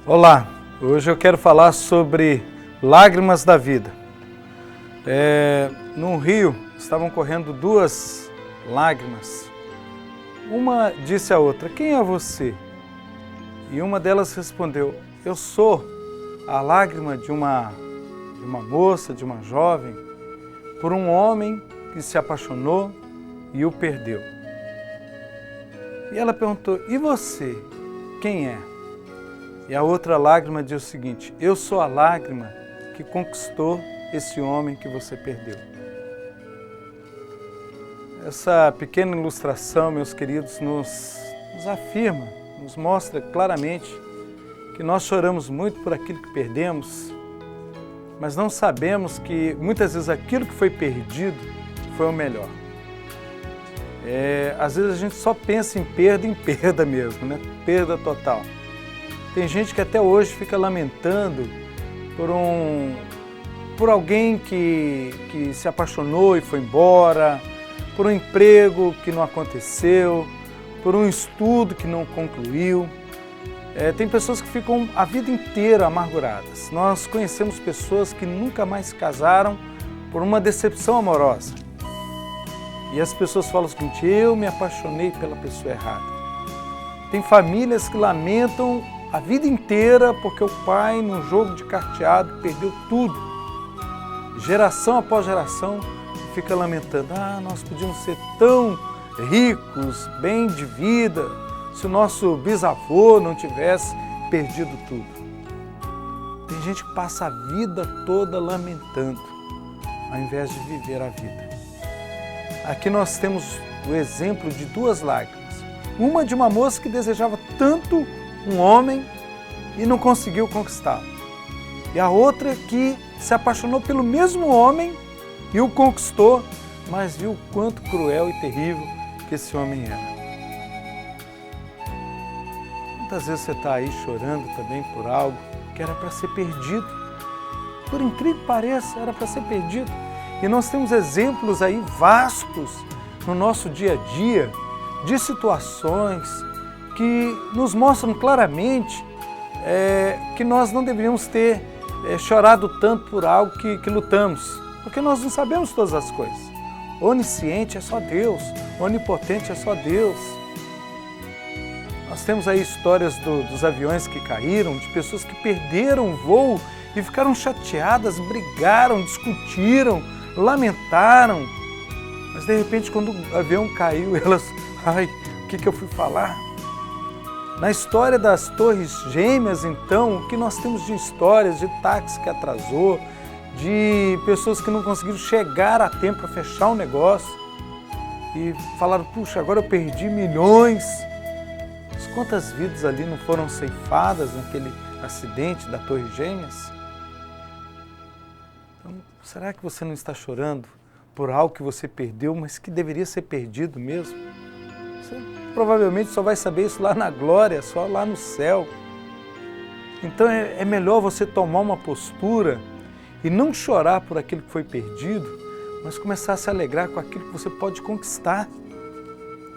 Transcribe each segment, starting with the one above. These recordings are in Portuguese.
Olá, hoje eu quero falar sobre lágrimas da vida. No rio estavam correndo duas lágrimas. Uma disse à outra: "Quem é você?" E uma delas respondeu: "Eu sou a lágrima de uma moça, de uma jovem, por um homem que se apaixonou e o perdeu." E ela perguntou: "E você, quem é?" E a outra lágrima diz o seguinte: "Eu sou a lágrima que conquistou esse homem que você perdeu." Essa pequena ilustração, meus queridos, nos afirma, nos mostra claramente que nós choramos muito por aquilo que perdemos, mas não sabemos que muitas vezes aquilo que foi perdido foi o melhor. Às vezes a gente só pensa em perda mesmo, né? Perda total. Tem gente que até hoje fica lamentando por alguém que se apaixonou e foi embora, por um emprego que não aconteceu, por um estudo que não concluiu. Tem pessoas que ficam a vida inteira amarguradas. Nós conhecemos pessoas que nunca mais se casaram por uma decepção amorosa. E as pessoas falam o seguinte: "Eu me apaixonei pela pessoa errada." Tem famílias que lamentam a vida inteira porque o pai, num jogo de carteado, perdeu tudo. Geração após geração fica lamentando: "Nós podíamos ser tão ricos, bem de vida, se o nosso bisavô não tivesse perdido tudo." Tem gente que passa a vida toda lamentando, ao invés de viver a vida. Aqui nós temos o exemplo de duas lágrimas. Uma de uma moça que desejava tanto um homem e não conseguiu conquistá-lo. E a outra que se apaixonou pelo mesmo homem e o conquistou, mas viu o quanto cruel e terrível que esse homem era. Muitas vezes você está aí chorando também por algo que era para ser perdido. Por incrível que pareça, era para ser perdido. E nós temos exemplos aí vastos no nosso dia a dia de situações que nos mostram claramente que nós não deveríamos ter chorado tanto por algo que lutamos, porque nós não sabemos todas as coisas. Onisciente é só Deus, onipotente é só Deus. Nós temos aí histórias dos aviões que caíram, de pessoas que perderam o voo e ficaram chateadas, brigaram, discutiram, lamentaram. Mas de repente, quando o avião caiu, elas: "Ai, o que eu fui falar?" Na história das Torres Gêmeas, então, o que nós temos de histórias de táxi que atrasou, de pessoas que não conseguiram chegar a tempo para fechar um negócio e falaram: "Puxa, agora eu perdi milhões." Mas quantas vidas ali não foram ceifadas naquele acidente da Torre Gêmeas? Então, será que você não está chorando por algo que você perdeu, mas que deveria ser perdido mesmo? Você provavelmente só vai saber isso lá na glória, só lá no céu. Então é melhor você tomar uma postura e não chorar por aquilo que foi perdido, mas começar a se alegrar com aquilo que você pode conquistar.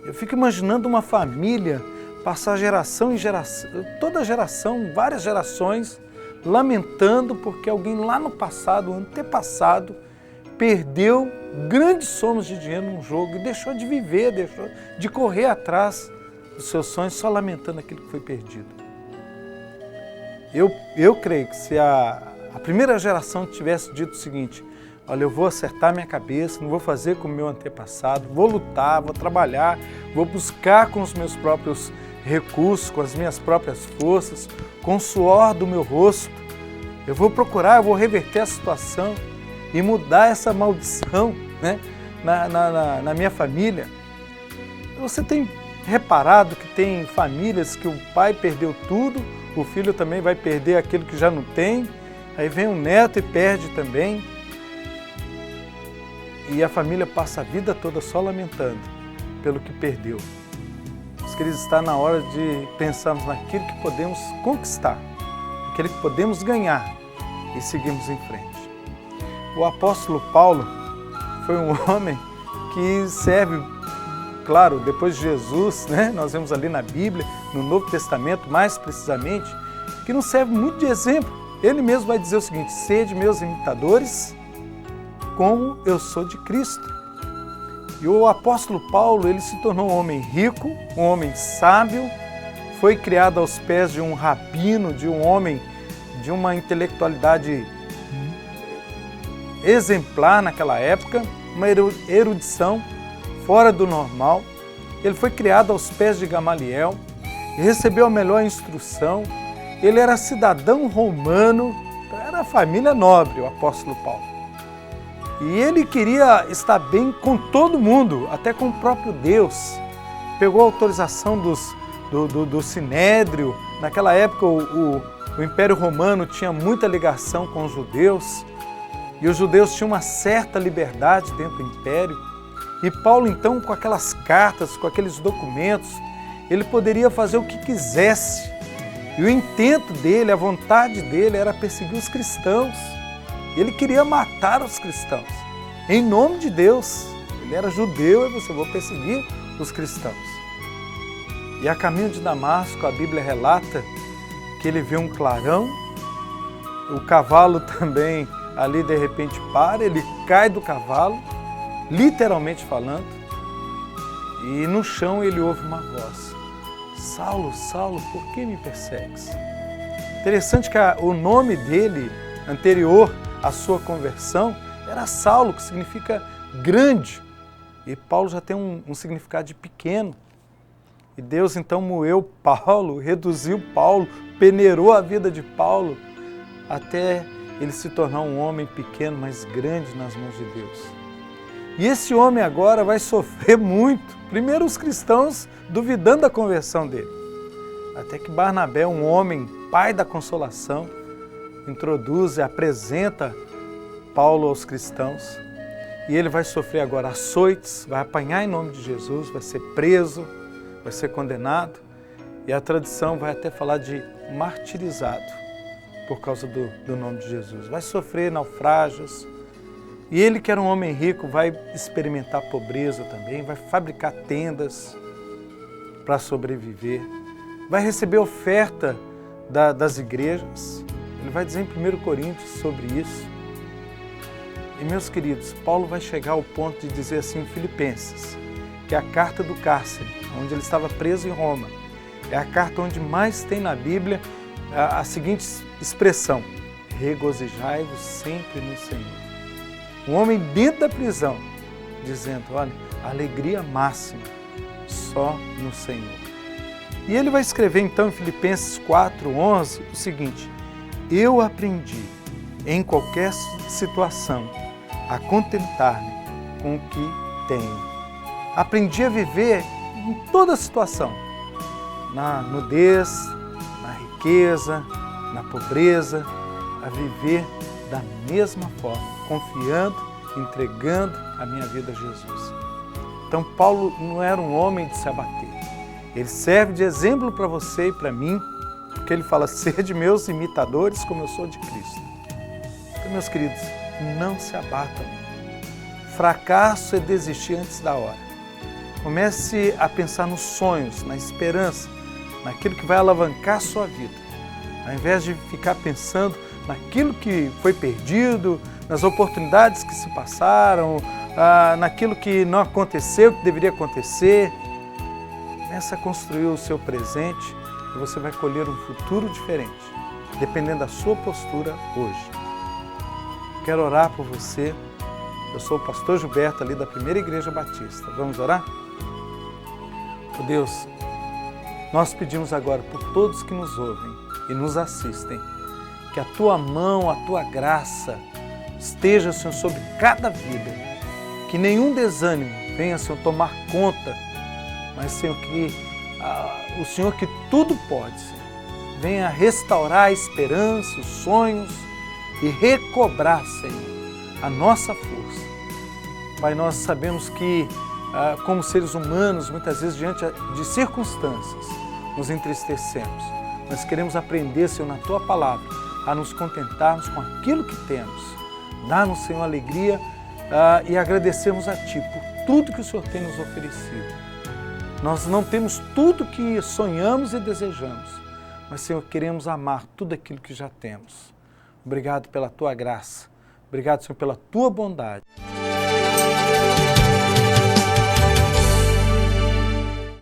Eu fico imaginando uma família passar geração em geração, toda geração, várias gerações, lamentando porque alguém lá no passado, antepassado, perdeu grandes somas de dinheiro num jogo e deixou de viver, deixou de correr atrás dos seus sonhos, só lamentando aquilo que foi perdido. Eu creio que se a primeira geração tivesse dito o seguinte: "Olha, eu vou acertar minha cabeça, não vou fazer como o meu antepassado, vou lutar, vou trabalhar, vou buscar com os meus próprios recursos, com as minhas próprias forças, com o suor do meu rosto, eu vou procurar, eu vou reverter a situação e mudar essa maldição, né, na minha família." Você tem reparado que tem famílias que o pai perdeu tudo, o filho também vai perder aquilo que já não tem, aí vem um neto e perde também. E a família passa a vida toda só lamentando pelo que perdeu. Meus queridos, está na hora de pensarmos naquilo que podemos conquistar, naquilo que podemos ganhar e seguirmos em frente. O apóstolo Paulo foi um homem que serve, claro, depois de Jesus, né? Nós vemos ali na Bíblia, no Novo Testamento mais precisamente, que nos serve muito de exemplo. Ele mesmo vai dizer o seguinte: sede meus imitadores, como eu sou de Cristo. E o apóstolo Paulo, ele se tornou um homem rico, um homem sábio, foi criado aos pés de um rabino, de um homem de uma intelectualidade exemplar naquela época, uma erudição fora do normal. Ele foi criado aos pés de Gamaliel, recebeu a melhor instrução, ele era cidadão romano, era família nobre, o apóstolo Paulo. E ele queria estar bem com todo mundo, até com o próprio Deus. Pegou a autorização do Sinédrio. Naquela época o Império Romano tinha muita ligação com os judeus, e os judeus tinham uma certa liberdade dentro do Império. E Paulo, então, com aquelas cartas, com aqueles documentos, ele poderia fazer o que quisesse. E o intento dele, a vontade dele era perseguir os cristãos. Ele queria matar os cristãos, em nome de Deus. Ele era judeu e você vai perseguir os cristãos. E a caminho de Damasco, a Bíblia relata que ele vê um clarão, o cavalo também ali de repente para, ele cai do cavalo, literalmente falando, e no chão ele ouve uma voz: Saulo, Saulo, por que me persegues? Interessante que o nome dele, anterior à sua conversão, era Saulo, que significa grande. E Paulo já tem um significado de pequeno. E Deus então moeu Paulo, reduziu Paulo, peneirou a vida de Paulo, até ele se tornar um homem pequeno, mas grande nas mãos de Deus. E esse homem agora vai sofrer muito. Primeiro os cristãos duvidando da conversão dele. Até que Barnabé, um homem, pai da consolação, introduz e apresenta Paulo aos cristãos. E ele vai sofrer agora açoites, vai apanhar em nome de Jesus, vai ser preso, vai ser condenado. E a tradição vai até falar de martirizado por causa do nome de Jesus. Vai sofrer naufrágios. E ele, que era um homem rico, vai experimentar pobreza também, vai fabricar tendas para sobreviver, vai receber oferta das igrejas. Ele vai dizer em 1 Coríntios sobre isso. E, meus queridos, Paulo vai chegar ao ponto de dizer assim em Filipenses, que é a carta do cárcere, onde ele estava preso em Roma. É a carta onde mais tem na Bíblia a seguinte expressão: regozijai-vos sempre no Senhor. Um homem dentro da prisão, dizendo: olha, alegria máxima só no Senhor. E ele vai escrever então em Filipenses 4:11 o seguinte: eu aprendi em qualquer situação a contentar-me com o que tenho. Aprendi a viver em toda situação, na nudez, na riqueza, na pobreza, a viver da mesma forma, confiando, entregando a minha vida a Jesus. Então Paulo não era um homem de se abater. Ele serve de exemplo para você e para mim, porque ele fala: sede meus imitadores como eu sou de Cristo. Então, meus queridos, não se abatam. Fracasso é desistir antes da hora. Comece a pensar nos sonhos, na esperança, naquilo que vai alavancar a sua vida. Ao invés de ficar pensando naquilo que foi perdido, nas oportunidades que se passaram, naquilo que não aconteceu, que deveria acontecer. Comece a construir o seu presente e você vai colher um futuro diferente, dependendo da sua postura hoje. Quero orar por você. Eu sou o pastor Gilberto, ali da Primeira Igreja Batista. Vamos orar? Oh Deus, nós pedimos agora por todos que nos ouvem e nos assistem, que a Tua mão, a Tua graça esteja, Senhor, sobre cada vida, que nenhum desânimo venha, Senhor, tomar conta, mas, Senhor, que o Senhor que tudo pode, Senhor, venha restaurar a esperança, os sonhos e recobrar, Senhor, a nossa força. Pai, nós sabemos que, como seres humanos, muitas vezes diante de circunstâncias, nos entristecemos. Nós queremos aprender, Senhor, na Tua palavra, a nos contentarmos com aquilo que temos. Dá-nos, Senhor, alegria e agradecermos a Ti por tudo que o Senhor tem nos oferecido. Nós não temos tudo que sonhamos e desejamos, mas, Senhor, queremos amar tudo aquilo que já temos. Obrigado pela Tua graça. Obrigado, Senhor, pela Tua bondade.